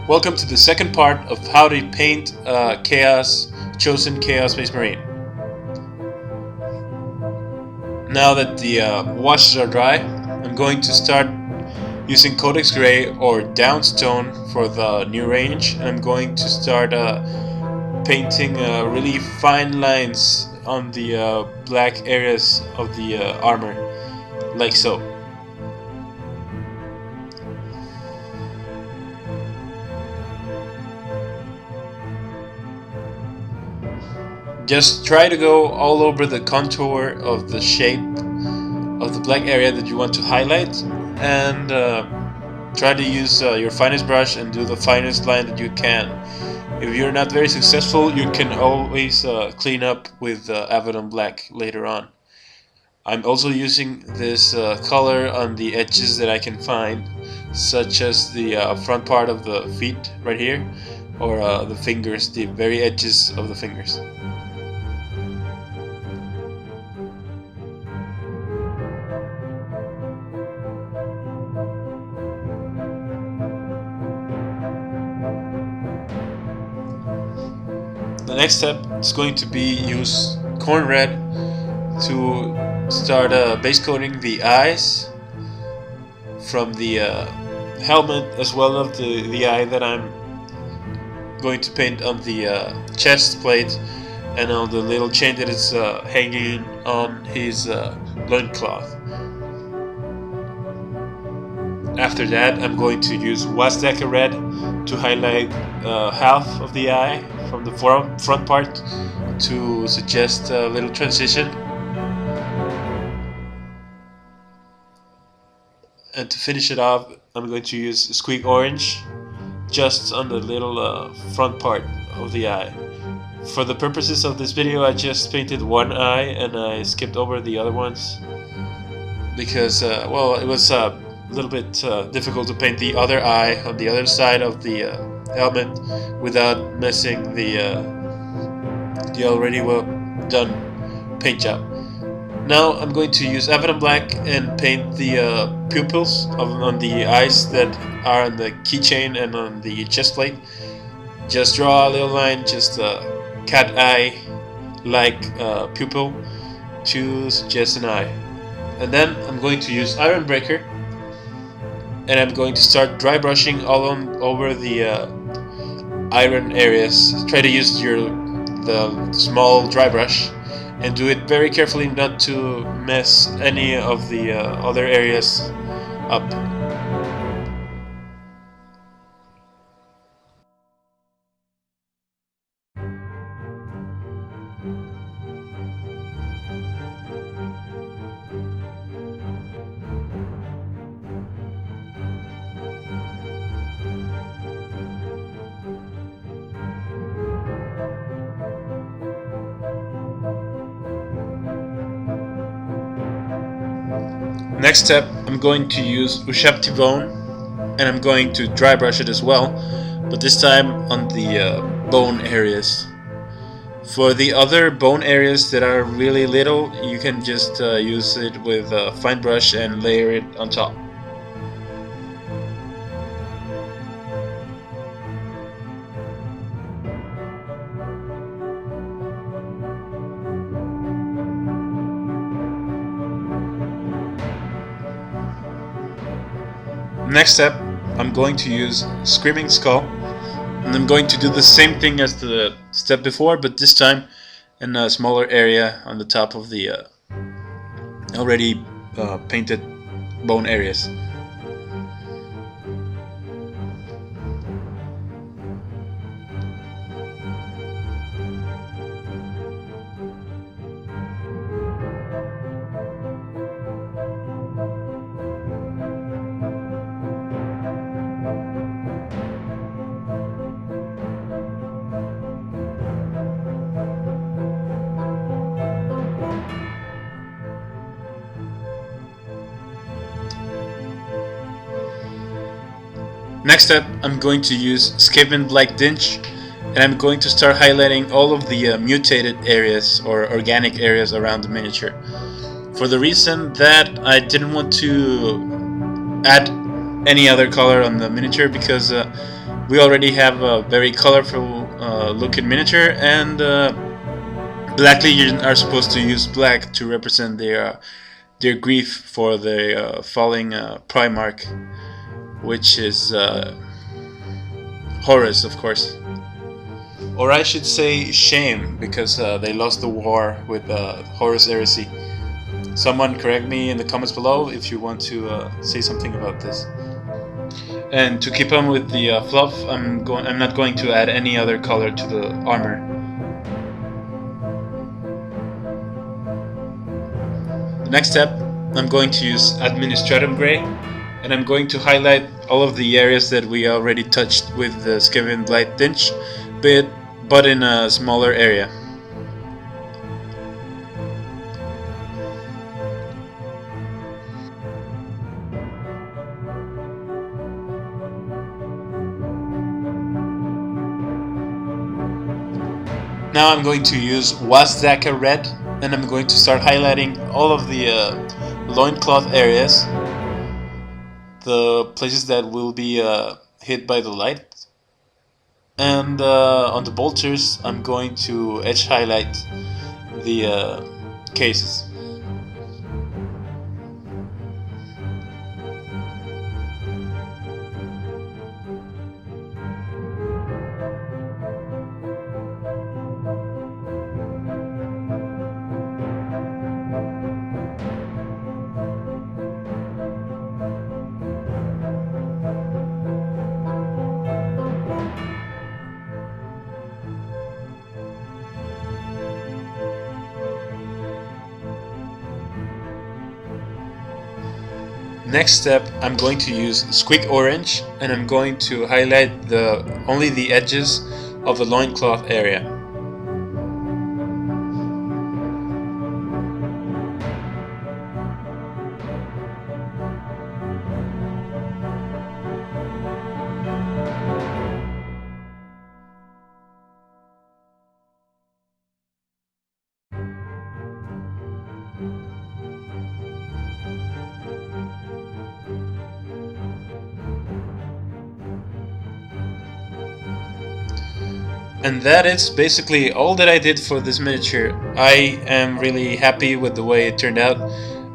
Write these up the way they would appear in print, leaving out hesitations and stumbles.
Welcome to the second part of how to paint Chosen Chaos Space Marine. Now that the washes are dry, I'm going to start using Codex Gray or Dawnstone for the new range, and I'm going to start painting really fine lines on the black areas of the armor, like so. Just try to go all over the contour of the shape of the black area that you want to highlight, and try to use your finest brush and do the finest line that you can. If you're not very successful, you can always clean up with Abbadon black later on. I'm also using this color on the edges that I can find, such as the front part of the feet right here, or the fingers, the very edges of the fingers. The next step is going to be use Khorne red to start base coating the eyes from the helmet, as well as the eye that I'm going to paint on the chest plate and on the little chain that is hanging on his loincloth. After that, I'm going to use Wazdakka red to highlight half of the eye from the front part to suggest a little transition. And to finish it off, I'm going to use Squig orange just on the little front part of the eye. For the purposes of this video, I just painted one eye and I skipped over the other ones because, well, it was a little bit difficult to paint the other eye on the other side of the helmet without messing the already well done paint job. Now I'm going to use Abbadon black and paint the pupils on the eyes that are on the keychain and on the chest plate. Just draw a little line, just a cat eye like pupil to suggest an eye. And then I'm going to use Ironbreaker, and I'm going to start dry brushing all over the iron areas. Try to use the small dry brush and do it very carefully, not to mess any of the other areas up. Next step, I'm going to use Ushabti bone, and I'm going to dry brush it as well, but this time on the bone areas. For the other bone areas that are really little, you can just use it with a fine brush and layer it on top. Next step, I'm going to use Screaming Skull, and I'm going to do the same thing as the step before, but this time in a smaller area on the top of the already painted bone areas. Next up, I'm going to use Scavenblight Dinge and I'm going to start highlighting all of the mutated areas or organic areas around the miniature, for the reason that I didn't want to add any other color on the miniature, because we already have a very colorful looking miniature, and Black Legion are supposed to use black to represent their grief for the falling Primarch, which is Horus, of course. Or I should say shame, because they lost the war with Horus Heresy. Someone correct me in the comments below if you want to say something about this. And to keep on with the fluff, I'm not going to add any other color to the armor. The next step, I'm going to use Administratum Gray, and I'm going to highlight all of the areas that we already touched with the Scavenblight Dinge, but in a smaller area. Now I'm going to use Wazdakka Red, and I'm going to start highlighting all of the loincloth areas, the places that will be hit by the light, and on the bolters I'm going to edge highlight the cases. Next step, I'm going to use Squig Orange, and I'm going to highlight only the edges of the loincloth area. And that is basically all that I did for this miniature. I am really happy with the way it turned out.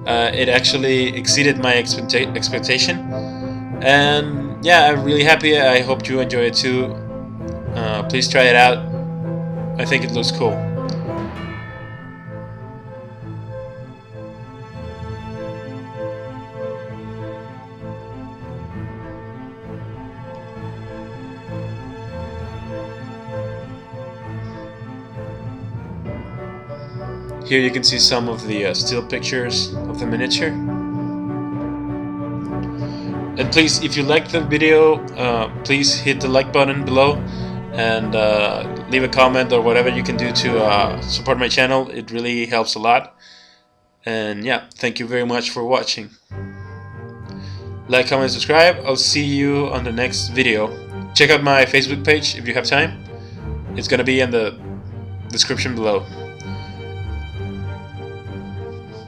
It actually exceeded my expectation. And yeah, I'm really happy. I hope you enjoy it too. Please try it out. I think it looks cool. Here you can see some of the still pictures of the miniature. And please, if you liked the video, please hit the like button below, and leave a comment or whatever you can do to support my channel. It really helps a lot. And yeah, thank you very much for watching. Like, comment, subscribe. I'll see you on the next video. Check out my Facebook page if you have time. It's gonna be in the description below.